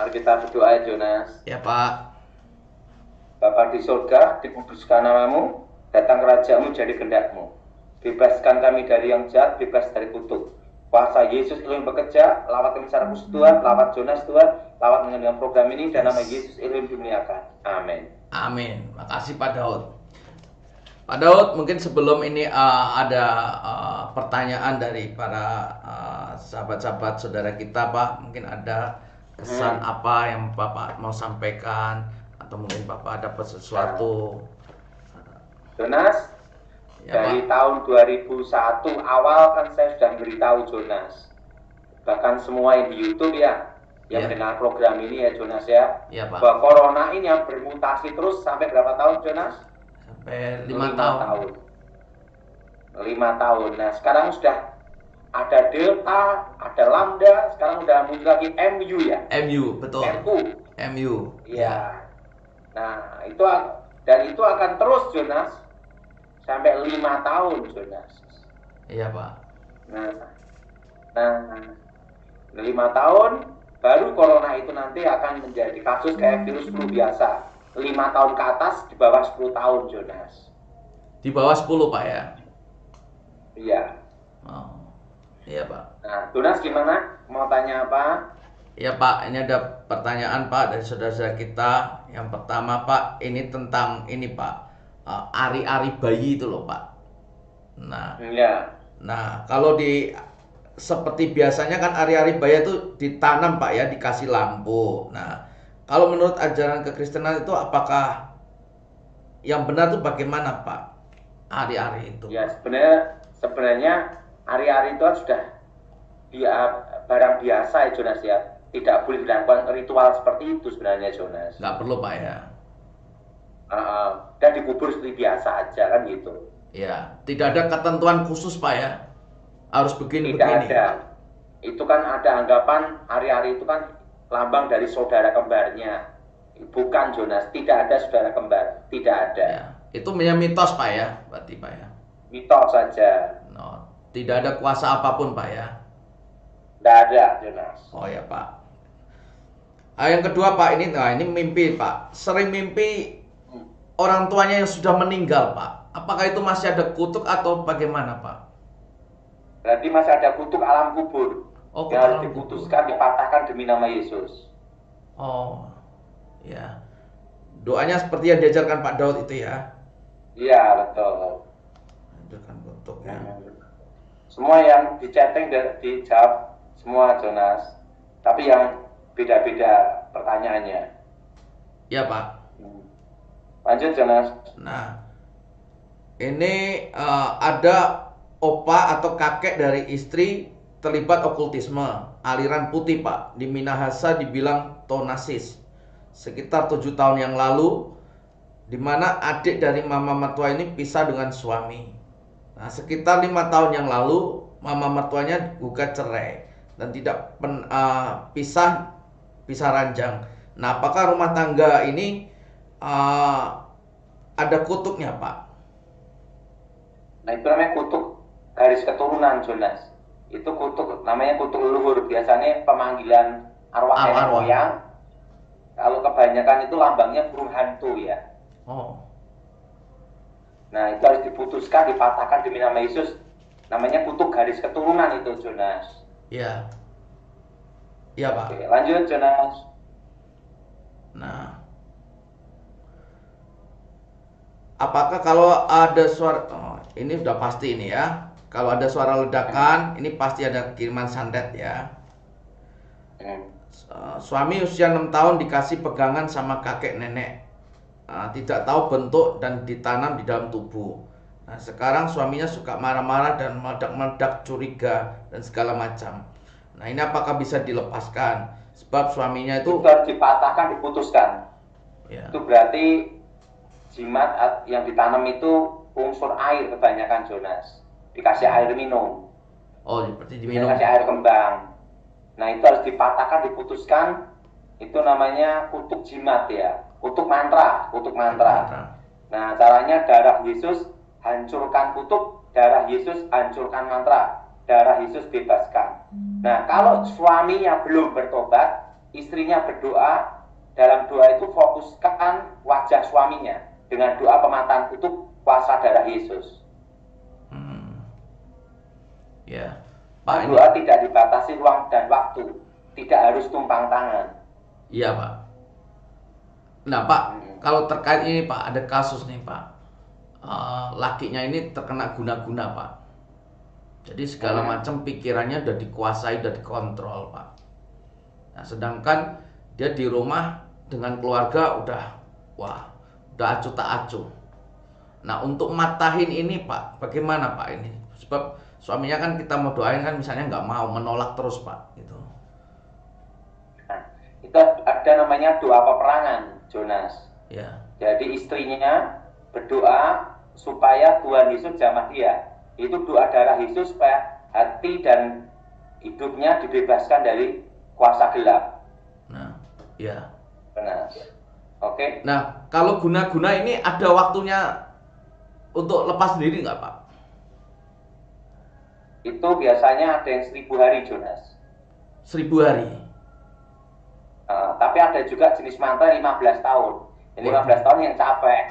Mari kita berdoa ya Jonas. Ya Pak. Bapa di surga, dikuduskan namamu, datang kerajaanmu jadi kehendakmu. Bebaskan kami dari yang jahat, bebas dari kutuk. Kuasa Yesus Elohim bekerja, lawat kami secara khusus Tuhan, lawat Jonas Tuhan, lawat dengan program ini, dan nama Yesus Elohim dimuliakan. Amin. Amin. Makasih Pak Daud. Pak Daud, mungkin sebelum ini ada pertanyaan dari para sahabat-sahabat saudara kita, Pak. Mungkin ada kesan apa yang Bapak mau sampaikan, atau mungkin Bapak dapat sesuatu. Jonas, Ya, dari Pak. tahun 2001 awal kan saya sudah beritahu Jonas. Bahkan semua yang di YouTube ya, yang mendengar program ini ya Jonas ya, Ya, Pak. bahwa corona ini yang bermutasi terus sampai berapa tahun Jonas? Sampai 5 tahun. 5 tahun. Nah sekarang sudah ada Delta, ada Lambda, sekarang udah muncul lagi MU ya. MU, betul. MU. Iya. Nah itu akan terus Jonas sampai 5 tahun Jonas. Iya Pak. Nah 5 tahun baru corona itu nanti akan menjadi kasus kayak virus flu biasa. 5 tahun ke atas di bawah 10 tahun Jonas. Di bawah 10 Pak ya? Iya. Oh, iya Pak. Nah Jonas gimana? Mau tanya apa? Ya Pak, ini ada pertanyaan Pak dari saudara-saudara kita. Yang pertama Pak, ini tentang ini Pak, ari-ari bayi itu loh Pak. Nah, Iya. nah kalau seperti biasanya kan ari-ari bayi itu ditanam Pak ya, dikasih lampu. Nah, kalau menurut ajaran kekristenan itu apakah yang benar itu bagaimana Pak? Ari-ari itu. Ya sebenarnya ari-ari itu sudah barang biasa ya Jonas ya. Tidak boleh dilakukan ritual seperti itu sebenarnya Jonas. Nggak perlu Pak ya. Dan dikubur seperti biasa aja kan gitu. Ya, tidak ada ketentuan khusus Pak ya. Harus begini. Tidak ada. Itu kan ada anggapan ari-ari itu kan lambang dari saudara kembarnya. Bukan Jonas, tidak ada saudara kembar, tidak ada. Ya, itu mitos Pak ya, berarti Pak ya. Mitos saja. No, tidak ada kuasa apapun Pak ya. Tidak ada Jonas. Oh ya Pak. Yang kedua Pak, ini mimpi Pak. Sering mimpi orang tuanya yang sudah meninggal Pak. Apakah itu masih ada kutuk atau bagaimana Pak? Berarti masih ada kutuk alam kubur. Oh, yang harus diputuskan, dipatahkan demi nama Yesus. Oh, ya. Doanya seperti yang diajarkan Pak Daud itu ya? Iya, betul. Ajarkan kutuk ya. Semua yang di chatting dijawab semua Jonas. Tapi yang beda-beda pertanyaannya. Ya Pak. Lanjut Jonas. Nah, ini ada opa atau kakek dari istri terlibat okultisme, aliran putih Pak. Di Minahasa dibilang Tonasis. Sekitar 7 tahun yang lalu, di mana adik dari mama mertua ini pisah dengan suami. Nah, sekitar 5 tahun yang lalu, mama mertuanya gugat cerai dan tidak pisah ranjang. Nah, apakah rumah tangga ini ada kutuknya Pak? Nah itu namanya kutuk garis keturunan Jonas. Itu kutuk, namanya kutuk leluhur. Biasanya pemanggilan arwah nenek moyang. Kalau kebanyakan itu lambangnya burung hantu ya. Oh. Nah itu harus diputuskan, dipatahkan demi nama Yesus. Namanya kutuk garis keturunan itu Jonas. Iya. Iya Pak. Oke, lanjut Jonas. Nah, apakah kalau ada suara, ini sudah pasti ini ya. Kalau ada suara ledakan, ini pasti ada kiriman santet ya. Suami usia 6 tahun dikasih pegangan sama kakek nenek. Tidak tahu bentuk dan ditanam di dalam tubuh. Nah, sekarang suaminya suka marah-marah dan meledak-meledak, curiga dan segala macam. Nah, ini apakah bisa dilepaskan? Sebab suaminya itu harus dipatahkan, diputuskan. Ya. Itu berarti jimat yang ditanam itu unsur air kebanyakan Jonas. Dikasih air minum. Oh, seperti diminum. Dikasih air kembang. Nah itu harus dipatahkan, diputuskan. Itu namanya kutuk jimat ya. Kutuk mantra. Nah caranya darah Yesus hancurkan kutuk, darah Yesus hancurkan mantra, darah Yesus bebaskan. Nah kalau suaminya belum bertobat, istrinya berdoa, dalam doa itu fokuskan wajah suaminya dengan doa pemataan kutub kuasa darah Yesus. Ya, Pak, ini. Doa tidak dibatasi ruang dan waktu, tidak harus tumpang tangan. Iya, Pak. Nah, Pak, kalau terkait ini, Pak, ada kasus nih, Pak. Lakinya ini terkena guna-guna, Pak. Jadi segala macam pikirannya udah dikuasai, udah dikontrol, Pak. Nah, sedangkan dia di rumah dengan keluarga udah acuh tak acuh. Nah, untuk matahin ini, Pak, bagaimana, Pak, ini? Sebab suaminya kan kita mau doain kan misalnya nggak mau, menolak terus, Pak, gitu. Nah, itu ada namanya doa peperangan, Jonas. Ya. Jadi istrinya berdoa supaya Tuhan Yesus jamah dia. Itu doa darah Yesus supaya hati dan hidupnya dibebaskan dari kuasa gelap. Nah, ya. Benar. Oke. Nah, kalau guna-guna ini ada waktunya untuk lepas diri nggak, Pak? Itu biasanya ada yang 1000 hari, Jonas. 1000 hari. Tapi ada juga jenis mantra 15 tahun. 15 tahun yang capek.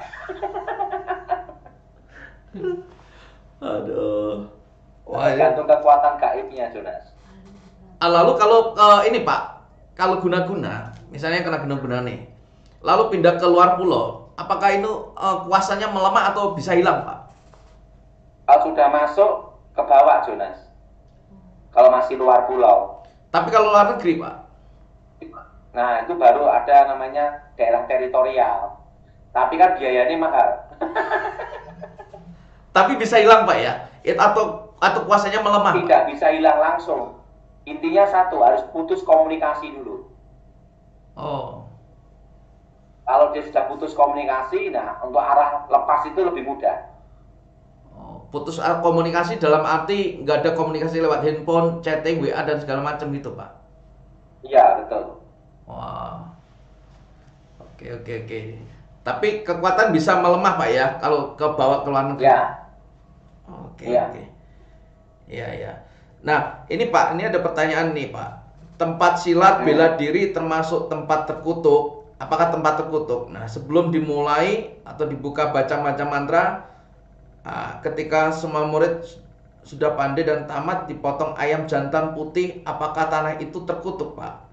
Aduh. Tergantung kekuatan gaibnya, Jonas. Lalu kalau ini, Pak, kalau guna-guna, misalnya kena guna-guna nih, lalu pindah ke luar pulau, apakah itu kuasanya melemah atau bisa hilang, Pak? Kalau sudah masuk ke bawah, Jonas. Kalau masih luar pulau. Tapi kalau luar negeri, Pak? Nah, itu baru ada namanya daerah teritorial. Tapi kan biayanya mahal. Tapi bisa hilang, Pak, ya? Atau kuasanya melemah? Tidak bisa hilang langsung. Intinya satu, harus putus komunikasi dulu. Oh. Kalau dia sudah putus komunikasi, nah untuk arah lepas itu lebih mudah. Oh, putus komunikasi dalam arti nggak ada komunikasi lewat handphone, chatting, WA dan segala macam gitu, Pak? Iya, betul. Wah. Oke. Tapi kekuatan bisa melemah, Pak, ya, kalau ke bawah ke luar negeri. Ya. Oke. Iya. Nah, ini Pak, ini ada pertanyaan nih, Pak. Tempat silat bela diri termasuk tempat terkutuk? Apakah tempat terkutuk? Nah, sebelum dimulai atau dibuka baca mantra, ketika semua murid sudah pandai dan tamat, dipotong ayam jantan putih, apakah tanah itu terkutuk, Pak?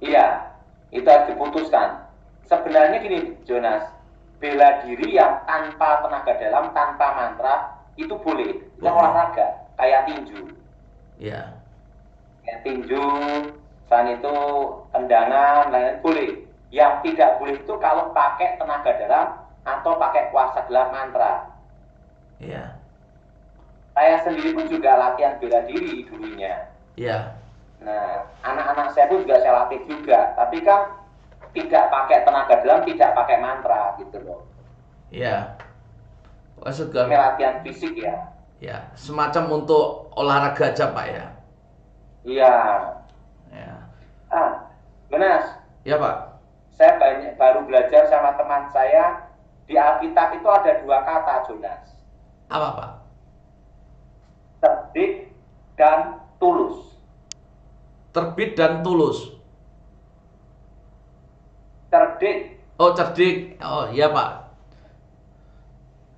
Iya, itu harus diputuskan. Sebenarnya gini, Jonas, bela diri yang tanpa tenaga dalam, tanpa mantra, itu boleh. Itu olahraga, kayak tinju. Iya. Kayak tinju, selain itu tendangan, lain-lain boleh. Yang tidak boleh itu kalau pakai tenaga dalam atau pakai kuasa gelap mantra. Iya. Saya sendiri pun juga latihan bela diri dulunya. Iya. Nah, anak-anak saya pun juga saya latih juga. Tapi kan tidak pakai tenaga dalam, tidak pakai mantra gitu loh. Iya. Ini latihan fisik ya. Ya, semacam untuk olahraga aja, Pak, ya. Iya. Ya. Benar. Ya, Pak. Saya baru belajar sama teman saya di Alkitab itu ada 2 kata, Jonas. Apa, Pak? Terbit dan tulus. Terbit dan tulus. Cerdik. Oh, cerdik. Oh, iya, Pak.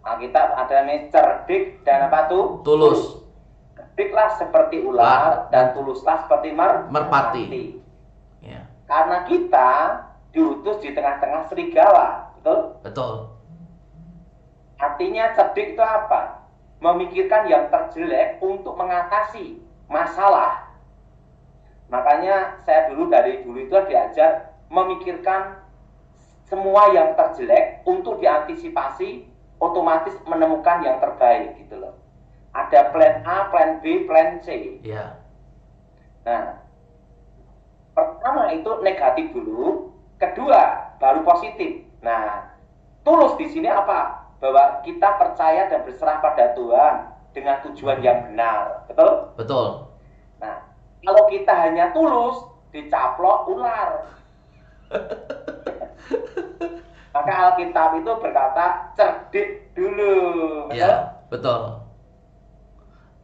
Alkitab ada namanya cerdik dan apa tuh? Tulus. Cerdiklah seperti ular dan tuluslah seperti merpati. Ya. Karena kita diutus di tengah-tengah serigala, betul? Betul. Artinya cerdik itu apa? Memikirkan yang terjelek untuk mengatasi masalah. Makanya saya dari dulu itu diajar memikirkan semua yang terjelek untuk diantisipasi, otomatis menemukan yang terbaik gitu loh. Ada plan A, plan B, plan C. Ya. Nah, pertama itu negatif dulu, kedua baru positif. Nah, tulus di sini apa? Bahwa kita percaya dan berserah pada Tuhan dengan tujuan yang benar, betul? Betul. Nah, kalau kita hanya tulus, dicaplok ular. Maka Alkitab itu berkata cerdik dulu, betul? Ya, betul.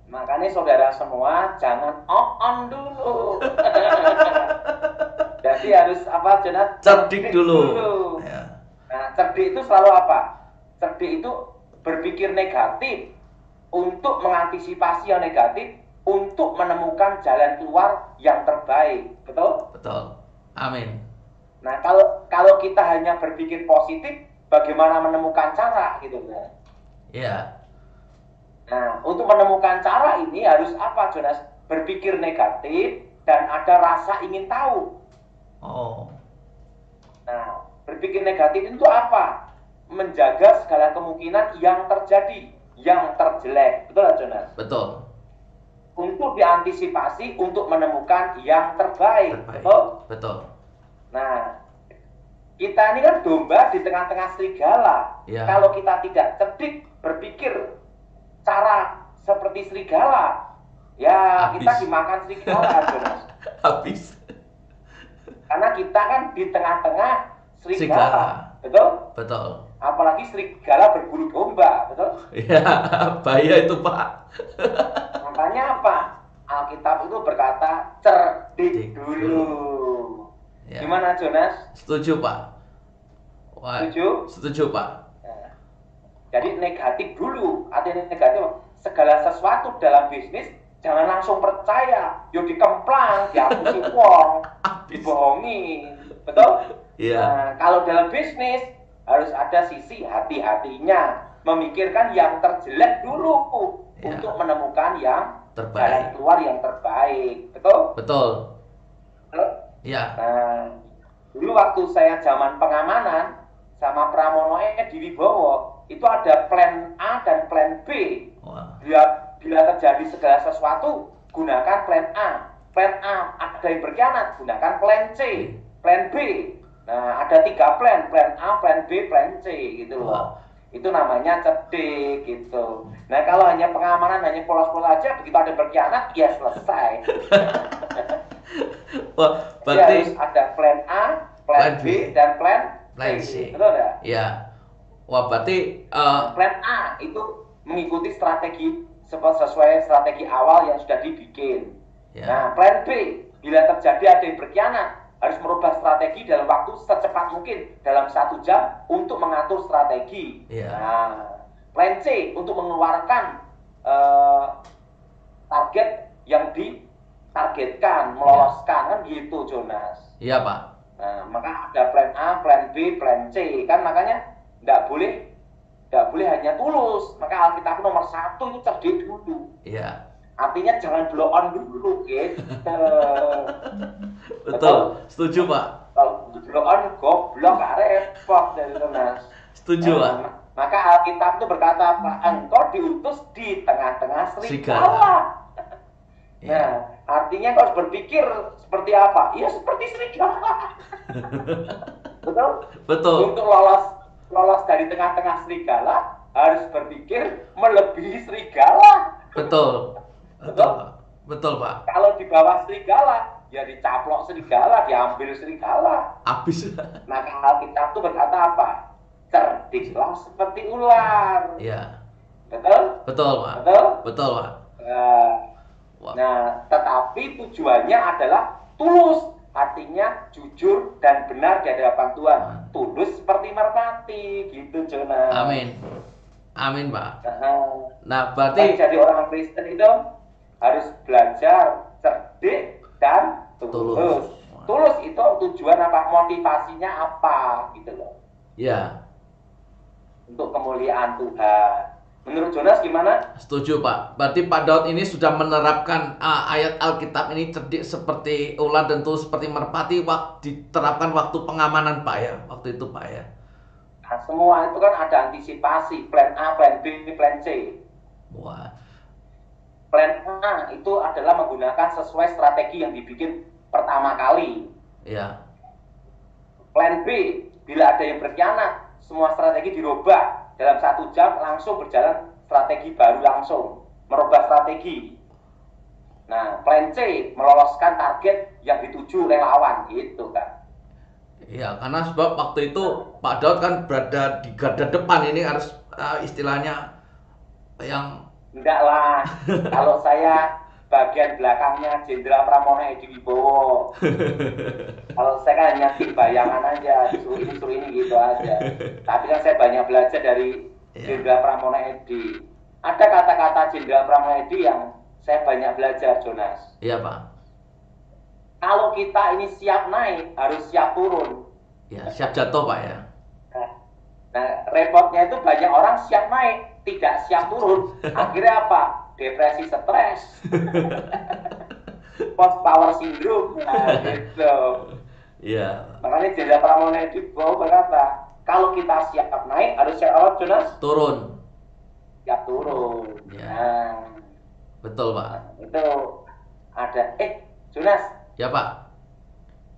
Makanya saudara semua jangan on dulu. Jadi harus apa, Jonas? Cerdik dulu. Ya. Nah, cerdik itu selalu apa? Cerdik itu berpikir negatif untuk mengantisipasi yang negatif, untuk menemukan jalan keluar yang terbaik. Betul? Betul. Amin. Nah, kalau kita hanya berpikir positif, bagaimana menemukan cara gitu kan? Ya. Nah, untuk menemukan cara ini harus apa, Jonas? Berpikir negatif dan ada rasa ingin tahu. Oh. Nah, berpikir negatif itu apa? Menjaga segala kemungkinan yang terjadi, yang terjelek. Betul, Jonas? Betul. Untuk diantisipasi, untuk menemukan yang terbaik. Betul? Betul. Nah, kita ini kan domba di tengah-tengah serigala. Ya. Kalau kita tidak cerdik berpikir cara seperti serigala, ya Habis. kita dimakan serigala, Jonas. Habis. Karena kita kan di tengah-tengah serigala. Betul? Betul. Apalagi serigala berbulu domba, betul? Ya, bahaya itu, Pak. Makanya apa? Alkitab itu berkata cerdik dulu. Ya. Gimana, Jonas? Setuju, Pak. Wah, Setuju? Setuju, Pak. Nah, jadi negatif dulu. Artinya negatif, segala sesuatu dalam bisnis jangan langsung percaya. Yo dikemplang, dihapusi uang, dibohongi. Betul? Iya. Nah, kalau dalam bisnis harus ada sisi hati-hatinya, memikirkan yang terjelek dulu untuk menemukan yang terbaik, jalan keluar yang terbaik. Betul? Betul. Betul? Ya. Nah, dulu waktu saya zaman pengamanan sama Pramono Edi Wibowo, itu ada plan A dan plan B. Wah. Bila terjadi segala sesuatu, gunakan plan A. Plan A ada yang berkhianat, gunakan plan C, plan B. Nah, ada 3 plan A, plan B, plan C gitu loh. Wah. Itu namanya cerdik gitu. Nah, kalau hanya pengamanan, hanya polos-polos aja, begitu ada berkhianat, ya selesai. Wah, berarti harus ada plan A, plan B, dan plan C. Betul ya? Iya. Wah, berarti plan A itu mengikuti strategi sesuai strategi awal yang sudah dibikin. Ya. Nah, plan B, bila terjadi ada yang berkhianat, harus merubah strategi dalam waktu secepat mungkin, dalam 1 jam untuk mengatur strategi. Ya. Nah, plan C untuk mengeluarkan target yang ditargetkan, meloloskan, kan gitu, Jonas. Iya, Pak. Nah, maka ada plan A, plan B, plan C, kan makanya nggak boleh hanya tulus. Maka Alkitab nomor 1 itu cerdik dulu. Iya. Artinya jangan blow on dulu, gitu. Betul. Setuju, Pak. Kalau blow on, goblok, gak repot dari Jonas. Setuju, Pak. Maka Alkitab itu berkata, engkau diutus di tengah-tengah serigala. Nah, artinya kau harus berpikir seperti apa? Ya seperti serigala. Betul? Betul. Untuk lolos dari tengah-tengah serigala, harus berpikir melebihi serigala. Betul. Betul, Pak. Betul, Pak. Kalau di bawah serigala, ya dicaplok serigala, diambil serigala. Habis. Maka Alkitab itu berkata apa? Cerdiklah seperti ular. Iya. Betul? Betul, Pak. Betul? Betul, Pak. Nah, tetapi tujuannya adalah tulus. Artinya jujur dan benar di hadapan Tuhan. Tulus seperti merpati, gitu, Jonas. Amin. Amin, Pak. Nah, berarti jadi orang Kristen itu harus belajar cerdik dan tulus. Tulus itu tujuan apa? Motivasinya apa, gitu loh. Ya. Untuk kemuliaan Tuhan. Menurut Jonas gimana? Setuju, Pak. Berarti Pak Daud ini sudah menerapkan ayat Alkitab ini cerdik seperti ular dan tulus seperti merpati diterapkan waktu pengamanan, Pak, ya. Waktu itu, Pak, ya. Nah, semua itu kan ada antisipasi, plan A, plan B, plan C. Wah. Plan A itu adalah menggunakan sesuai strategi yang dibikin pertama kali. Iya. Plan B, bila ada yang berkhianat, semua strategi dirubah. Dalam 1 jam langsung berjalan strategi baru langsung. Merubah strategi. Nah, plan C, meloloskan target yang dituju oleh lawan. Gitu kan. Iya, karena sebab waktu itu Pak Daud kan berada di garda depan, ini harus istilahnya yang... Enggak lah. Kalau saya bagian belakangnya Jenderal Pramono Edi Wibowo. Kalau saya kan hanya tim bayangan aja, suruh ini gitu aja. Tapi kan saya banyak belajar dari Jenderal Pramono Edi. Ada kata-kata Jenderal Pramono Edi yang saya banyak belajar, Jonas. Iya, Pak. Kalau kita ini siap naik, harus siap turun. Ya, siap jatuh, Pak ya. Nah, repotnya itu banyak orang siap naik, tidak siap turun. Akhirnya apa? Depresi, stres. Post power syndrome. Nah, gitu. Iya. Makanya Jenderal Pramono Edi berkata, kalau kita siap naik, harus siap apa, Jonas? Turun. Siap turun. Ya. Nah, betul, Pak. Nah, itu ada. Jonas. Ya, Pak.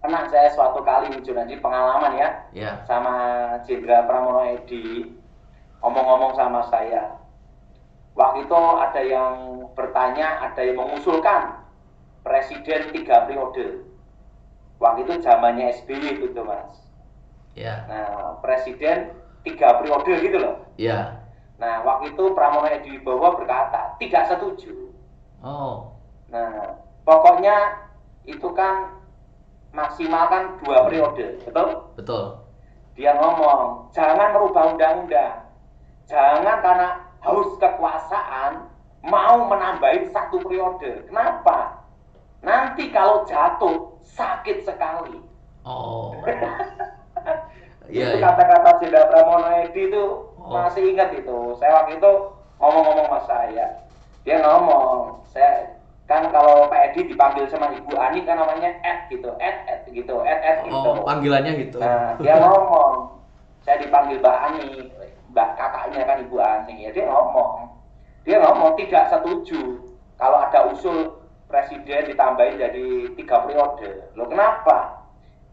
Pernah saya suatu kali, Jonas, ini pengalaman ya. Sama Jenderal Pramono Edi, ngomong-ngomong sama saya. Waktu itu ada yang bertanya, ada yang mengusulkan presiden 3 periode. Waktu itu zamannya SBY itu, Mas. Ya. Nah, presiden 3 periode gitu loh. Ya. Nah, waktu itu Pramono Edi Wibowo berkata, tidak setuju. Oh. Nah, pokoknya itu kan maksimal kan 2 periode, betul? Betul. Dia ngomong, jangan merubah undang-undang. Jangan karena haus kekuasaan mau menambahin 1 periode. Kenapa? Nanti kalau jatuh sakit sekali. Oh. Itu kata-kata Jenderal Pramono Edi itu masih ingat itu. Saya waktu itu ngomong-ngomong sama saya. Dia ngomong, saya kan kalau Pak Edi dipanggil sama Ibu Ani kan namanya Ed gitu. Gitu. Oh, panggilannya gitu. Nah, dia ngomong, saya dipanggil Mbak Ani, Mbak kakaknya kan Ibu Ani. Ya dia ngomong tidak setuju kalau ada usul presiden ditambahin jadi 3 periode. Loh kenapa?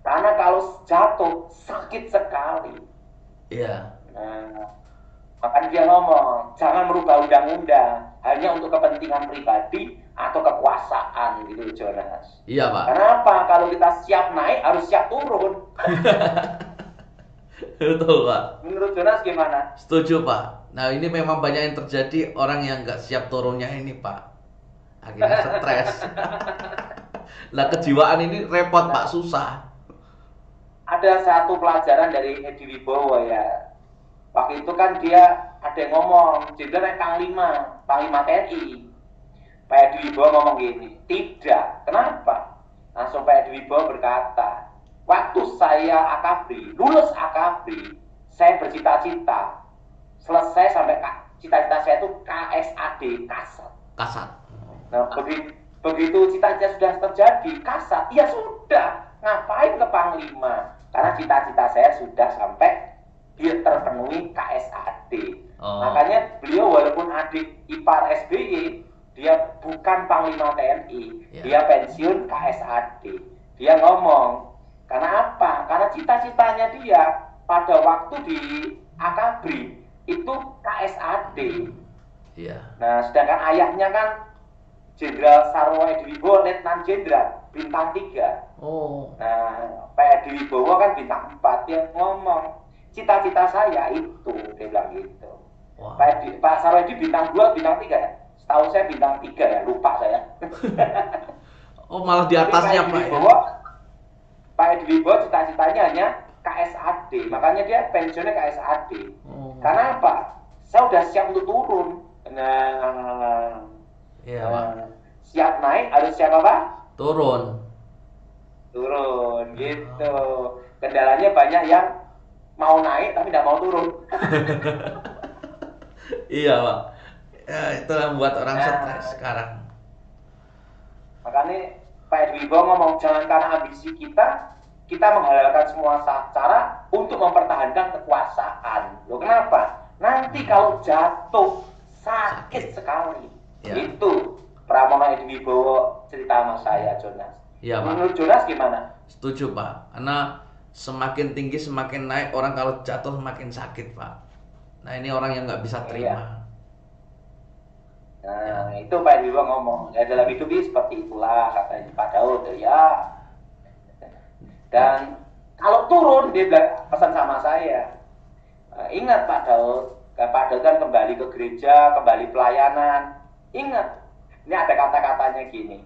Karena kalau jatuh sakit sekali. Iya. Nah, makanya dia ngomong, jangan merubah undang-undang hanya untuk kepentingan pribadi atau kekuasaan gitu, Jonas. Iya, Pak. Kenapa? Kalau kita siap naik harus siap turun. Betul, Pak. Menurut Jonas gimana? Setuju, Pak. Nah, ini memang banyak yang terjadi orang yang nggak siap turunnya ini, Pak. Akhirnya stres. Lah, kejiwaan ini repot, Pak, susah. Ada satu pelajaran dari Edi Wibowo ya. Waktu itu kan dia ada yang ngomong, Jenderal Panglima TNI. Pak Edi Wibowo ngomong gini, tidak. Kenapa? Langsung Pak Edi Wibowo berkata, waktu saya AKABRI, lulus AKABRI, saya bercita-cita selesai sampai cita-cita saya itu KSAD, Kasat. Nah, begitu cita-cita sudah terjadi, Kasat, ya sudah, ngapain ke Panglima? Karena cita-cita saya sudah sampai dia terpenuhi KSAD. Makanya beliau walaupun adik ipar SBY, dia bukan Panglima TNI, dia pensiun KSAD. Dia ngomong, karena apa? Karena cita-citanya dia pada waktu di AKABRI itu KSAD. Nah, sedangkan ayahnya kan Jenderal Sarwo Edi Wibowo, Letnan Jenderal, bintang 3. Nah, Pak Edi Wibowo kan bintang 4. Dia ngomong, cita-cita saya itu, dia bilang gitu. Pak Sarwo Edi bintang 2, bintang 3 ya? Setahu saya bintang 3 ya, lupa saya. Malah di atasnya, Pak. Pak Edi Wibowo cita-citanya hanya KSAD, makanya dia pensiunnya KSAD. Karena apa? Saya udah siap untuk turun. Siap naik harus siap apa? Turun gitu. Kendalanya banyak yang mau naik tapi tidak mau turun. Iya, Pak. Ya, itu yang membuat orang stres sekarang. Makanya Pak Edi Wibowo ngomong, jangan karena ambisi kita menghalalkan semua cara untuk mempertahankan kekuasaan. Loh kenapa? Nanti kalau jatuh sakit sekali. Itu Pramono Edi Wibowo cerita sama saya, Jonas. Iya, Pak. Menurut Jonas gimana? Setuju, Pak. Karena semakin tinggi semakin naik, orang kalau jatuh semakin sakit, Pak. Nah, ini orang yang nggak bisa terima. Nah, itu Pak Edi Wibowo ngomong, ya dalam hidup ini seperti itulah katanya Pak Daud ya. Dan kalau turun dia pesan sama saya, ingat Pak Daud kan kembali ke gereja, kembali pelayanan. Ingat, Ini ada kata-katanya gini.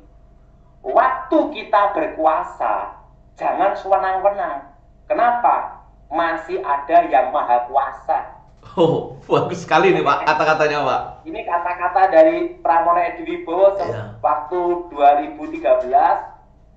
Waktu kita berkuasa, jangan sewenang-wenang. Kenapa? Masih ada yang maha kuasa. Oh, bagus sekali nih Pak kata-katanya Pak. Ini kata-kata dari Pramono Edi Wibowo waktu 2013.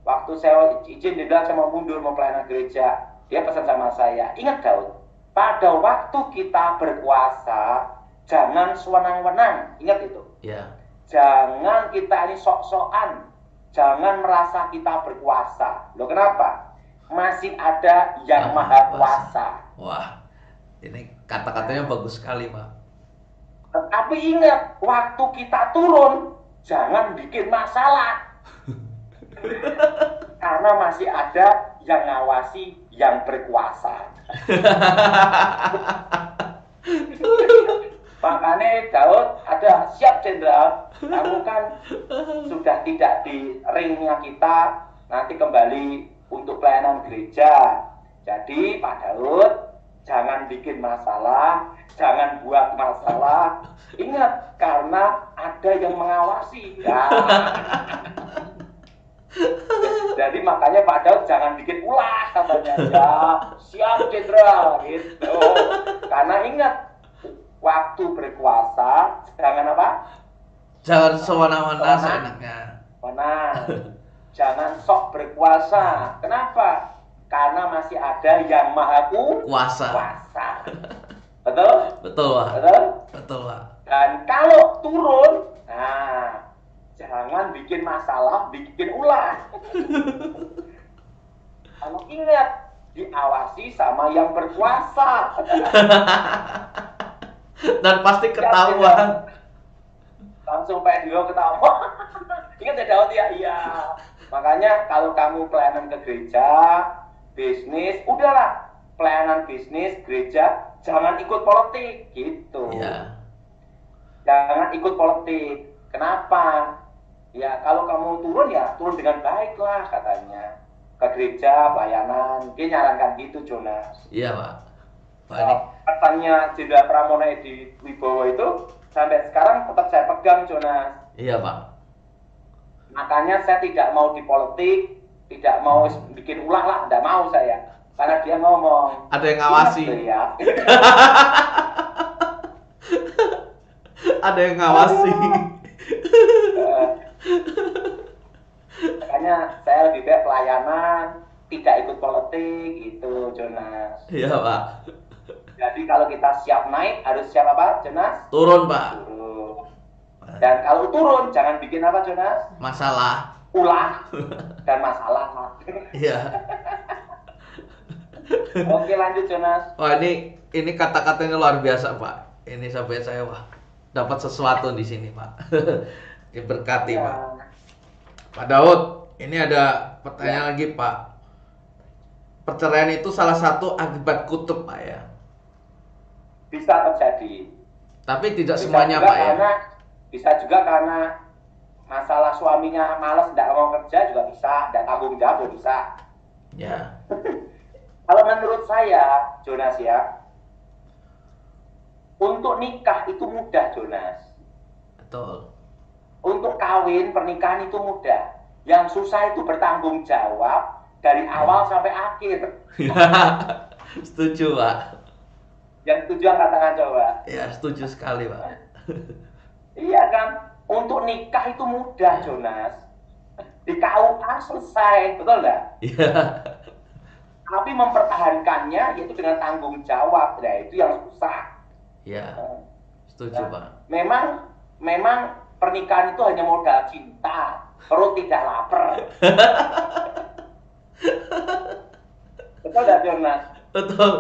Waktu saya izin, dia bilang saya mau mundur, mau pelayanan gereja. Dia pesan sama saya, ingat Daud, pada waktu kita berkuasa, jangan sewenang-wenang. Ingat itu. Ya. Jangan kita ini sok-sokan. Jangan merasa kita berkuasa. Loh kenapa? Masih ada yang maha kuasa. Wah, ini kata-katanya bagus sekali Pak. Tapi ingat, waktu kita turun, jangan bikin masalah. Karena masih ada yang ngawasi yang berkuasa. Makanya Daud ada, siap jenderal, kamu kan sudah tidak di ringnya kita, nanti kembali untuk pelayanan gereja. Jadi Pak Daud, jangan bikin masalah, jangan buat masalah. Ingat, karena ada yang mengawasi. Ya. Jadi makanya Pak Daud jangan bikin ulah katanya. Ya, siap jenderal gitu. Karena ingat, waktu berkuasa jangan apa? Jangan sewenang-wenang seenaknya. Jangan sok berkuasa. Kenapa? Karena masih ada yang maha kuasa. Betul? Betul Pak. Betul? Betul Pak. Dan kalau turun, nah jangan bikin masalah, bikin ulah. Kalau ingat, diawasi sama yang berkuasa. Dan pasti ketahuan. Langsung Pak ketawa. Ingat ya Daud ya? Iya. Makanya kalau kamu pelayanan ke gereja, bisnis, udahlah. Pelayanan bisnis, gereja, jangan ikut politik gitu. Ya. Jangan ikut politik. Kenapa? Ya kalau kamu turun ya turun dengan baik lah katanya. Ke gereja, pelayanan. Dia nyarankan gitu Jonas. Iya Pak. Pak ini. Pesannya Jenderal Pramono Edi Wibowo itu sampai sekarang tetap saya pegang Jonas. Iya Pak. Makanya saya tidak mau di politik, tidak mau bikin ulah lah, tidak mau saya. Karena dia ngomong. Ada yang ngawasi. Ya. Ada yang ngawasi. Makanya saya lebih baik pelayanan, tidak ikut politik gitu Jonas. Iya Pak. Jadi kalau kita siap naik harus siap apa Jonas? Turun Pak. Turun. Dan kalau turun jangan bikin apa Jonas? Masalah. Ulah dan masalah. Iya. Oke lanjut Jonas. Wah ini kata-katanya luar biasa Pak. Ini sampai saya dapat sesuatu di sini Pak. Berkati ya. Pak. Pak Daud, ini ada pertanyaan lagi Pak. Perceraian itu salah satu akibat kutub Pak ya? Bisa terjadi. Tapi tidak bisa semuanya Pak ya? Bisa juga karena masalah suaminya malas tidak mau kerja juga bisa, tidak tanggung jawab juga bisa. Ya. Kalau menurut saya, Jonas ya, untuk nikah itu mudah Jonas. Betul. Untuk kawin, pernikahan itu mudah. Yang susah itu bertanggung jawab dari awal sampai akhir. Setuju Pak. Yang setuju katakan coba. Ya setuju sekali Pak. Iya kan, untuk nikah itu mudah Jonas. Di KUA selesai, betul nggak? Iya. Tapi mempertahankannya yaitu dengan tanggung jawab, nah itu yang susah. Iya. Setuju Pak. Memang pernikahan itu hanya modal cinta, perut tidak lapar. Betul nggak Jonas? Betul.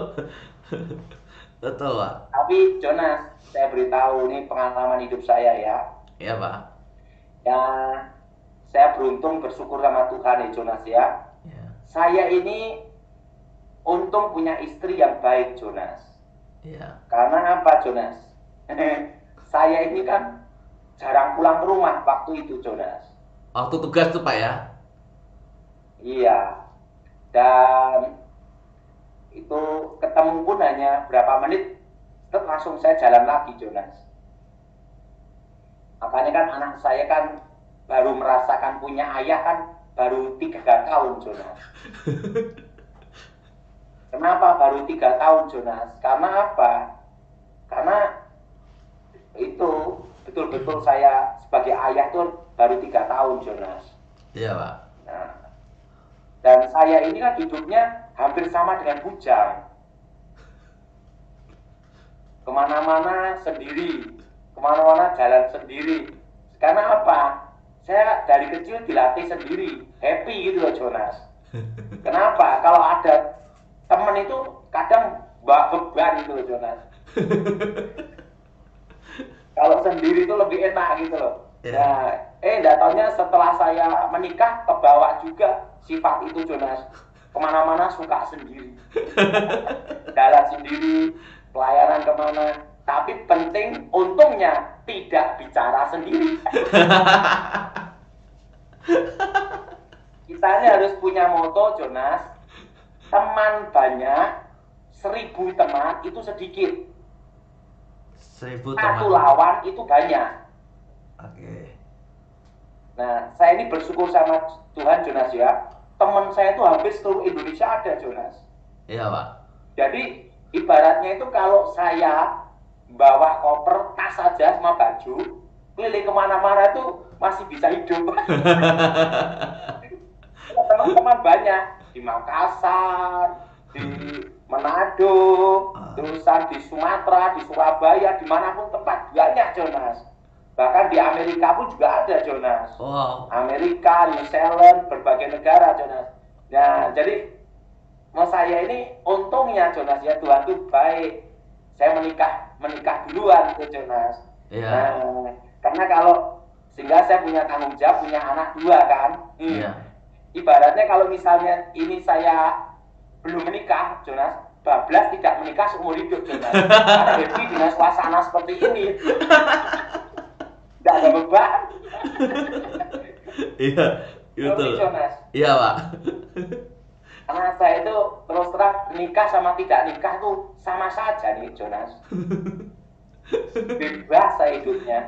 Betul Pak. Tapi Jonas, saya beritahu ini pengalaman hidup saya ya. Iya Pak. Ya, saya beruntung bersyukur sama Tuhan ya Jonas ya. Ya. Saya ini untung punya istri yang baik Jonas. Iya. Karena apa Jonas? Saya ini kan jarang pulang ke rumah waktu itu Jonas. Waktu tugas tuh Pak ya? Iya. Dan itu ketemu pun hanya berapa menit, terus langsung saya jalan lagi Jonas. Makanya kan anak saya kan baru merasakan punya ayah kan baru 3 tahun, Jonas. Kenapa baru 3 tahun, Jonas? Karena apa? Karena itu betul-betul saya sebagai ayah tuh baru 3 tahun, Jonas. Iya, Pak. Nah, dan saya ini kan hidupnya hampir sama dengan bujang. Kemana-mana sendiri, kemana-mana jalan sendiri. Karena apa? Saya dari kecil dilatih sendiri, happy gitu loh, Jonas. Kenapa? Kalau ada temen itu kadang bawa beban gitu loh, Jonas. Kalau sendiri itu lebih enak gitu loh. Yeah. Nah, enggak taunya setelah saya menikah kebawa juga sifat itu, Jonas. Kemana-mana suka sendiri, jalan sendiri, pelayanan kemana. Tapi penting, untungnya tidak bicara sendiri. Kita ini harus punya moto, Jonas. Teman banyak, 1000 teman itu sedikit. 1000 Satu teman. lawan itu banyak. Oke. Nah, saya ini bersyukur sama Tuhan, Jonas ya. Teman saya itu hampir seluruh Indonesia ada, Jonas. Iya, Pak. Jadi ibaratnya itu kalau saya bawa koper, tas saja sama baju, keliling kemana-mana itu masih bisa hidup. Teman-teman banyak di Makassar, di Manado, terusan di Sumatera, di Surabaya, dimanapun tempat banyak, Jonas. Bahkan di Amerika pun juga ada, Jonas. Wow. Amerika, New Zealand, berbagai negara, Jonas. Nah, jadi mau saya ini untungnya, Jonas ya, Tuhan itu baik. Saya menikah duluan, tuh, Jonas. Iya. Nah, karena kalau sehingga saya punya tanggung jawab, punya anak 2 kan. Iya. Ibaratnya kalau misalnya ini saya belum menikah, Jonas, bablas tidak menikah seumur hidup, Jonas. Karena happy dengan suasana seperti ini. Tidak ada beban. Iya, betul. Jonas. Iya, Pak. Karena saya itu terus terang nikah sama tidak nikah tuh sama saja nih, Jonas. Bebas saya hidupnya.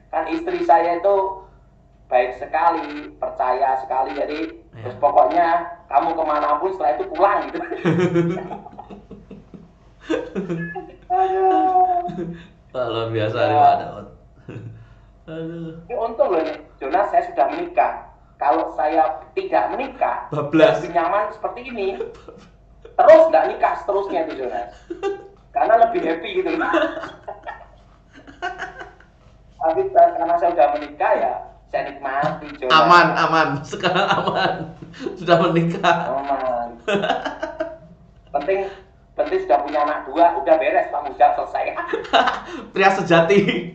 Kan istri saya itu baik sekali, percaya sekali, jadi terus pokoknya kamu kemanapun setelah itu pulang gitu. Wah, luar biasa nih, Pak Daud. Aduh. Ini untung loh nih, Jonas, saya sudah menikah. Kalau saya tidak menikah, bablas, lebih nyaman seperti ini. Terus nggak nikah seterusnya tuh, Jonas. Karena lebih happy gitu. Tapi karena saya sudah menikah ya, saya nikmati, Jonas. Aman. Sekarang aman. Sudah menikah. Aman. Penting sudah punya anak 2, udah beres, tanggung jawab selesai. Pria sejati.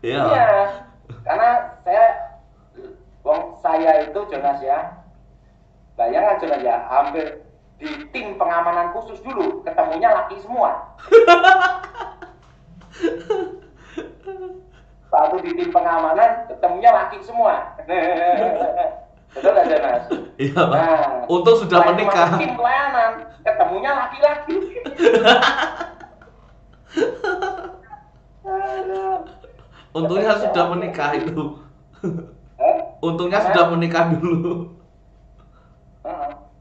Iya. Iya. Karena saya itu, Jonas ya, bayangkan, Jonas ya, hampir di tim pengamanan khusus dulu ketemunya laki semua. Waktu di tim pengamanan ketemunya laki semua. Betul nggak, Jonas? Iya, Pak. Nah, untung sudah menikah. Tim pelayanan ketemunya laki-laki. Untungnya sudah menikah itu. Untungnya sudah menikah dulu.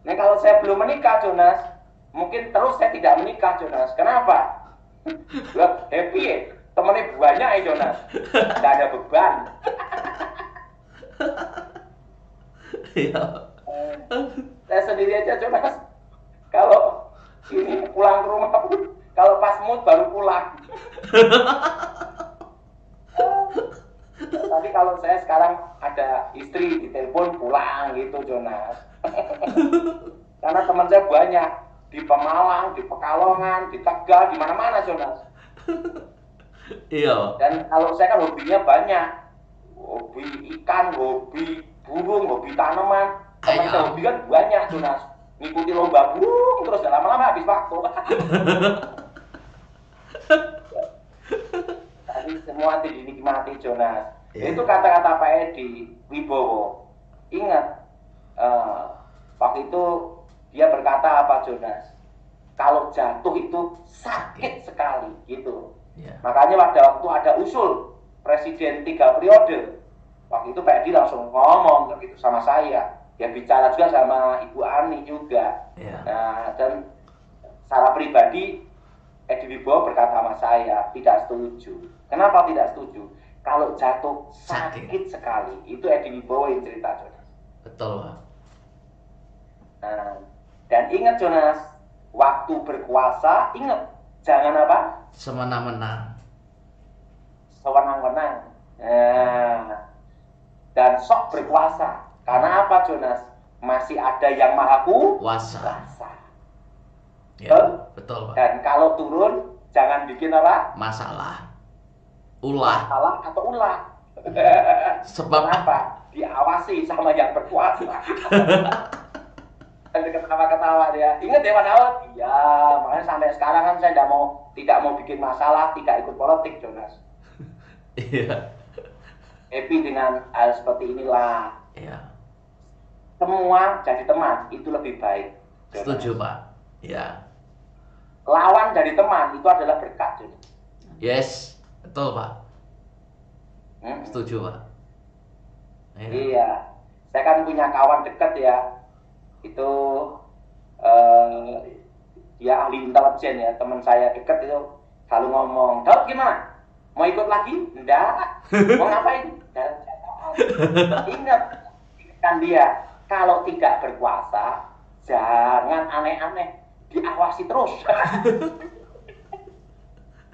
Nah, kalau saya belum menikah, Jonas, mungkin terus saya tidak menikah, Jonas. Kenapa? Happy ya, temennya banyak ya, Jonas. Tidak ada beban. Iya. Saya sendiri aja, Jonas. Kalau ini pulang ke rumah pun, kalau pas mood baru pulang. Tapi kalau saya sekarang ada istri di telepon pulang gitu, Jonas. Karena teman saya banyak di Pemalang, di Pekalongan, di Tegal, di mana-mana, Jonas. Iya. Dan kalau saya kan hobinya banyak, hobi ikan, hobi burung, hobi tanaman. Teman saya hobi kan banyak, Jonas. Ngikuti lomba burung terus lama-lama habis waktu. Tapi semua dinikmati, Jonas. Itu kata-kata Pak Edi Wibowo. Ingat, waktu itu dia berkata apa, Jonas? Kalau jatuh itu sakit sekali, gitu. Makanya pada waktu ada usul presiden 3 periode. Waktu itu Pak Edi langsung ngomong gitu sama saya. Ya bicara juga sama Ibu Ani juga. Ya. Nah, dan secara pribadi Edi Wibowo berkata sama saya, tidak setuju. Kenapa tidak setuju? Kalau jatuh sakit sekali, itu Edi Wibowo yang cerita, Jonas. Betul, Pak. Nah, dan ingat Jonas, waktu berkuasa, ingat, jangan apa? Semena-mena. Sewenang-wenang. Nah, dan sok berkuasa. Karena apa, Jonas? Masih ada yang maha Kuasa. Ya, betul, Pak. Dan kalau turun, jangan bikin apa? Masalah. Ulah. Masalah atau ulah. Sebab apa? Diawasi sama yang berkuasa. Dan ketawa-ketawa dia. Ingat Dewan Awal? Iya, makanya sampai sekarang kan saya tidak mau bikin masalah, tidak ikut politik, Jonas. Iya. Happy dengan hal seperti inilah. Iya. Semua jadi teman, itu lebih baik, Jonas. Setuju, Pak. Iya. Lawan dari teman itu adalah berkat, Jonas. Yes, betul, Pak. Setuju, Pak. Iya. Saya kan punya kawan dekat ya. Itu dia ahli intelijen ya, teman saya dekat itu selalu ngomong, Daud gimana? Mau ikut lagi? Enggak. Mau ngapain? Ingat kan dia, kalau tidak berkuasa jangan aneh-aneh, diawasi terus.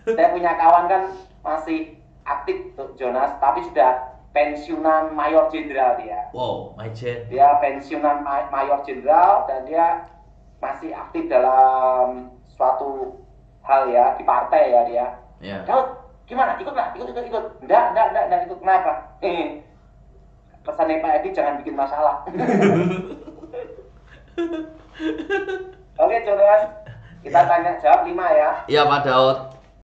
Saya punya kawan kan masih aktif Jonas, tapi sudah pensiunan mayor jenderal dia. Wow, Majen. Dia pensiunan mayor jenderal dan dia masih aktif dalam suatu hal ya di partai ya dia. Ya. Daud, gimana? Ikutlah, ikut. Enggak ikut. Kenapa? Pesannya Pak Edi jangan bikin masalah. Oke, Jonas. Kita tanya jawab 5 ya. Iya, Pak Daud.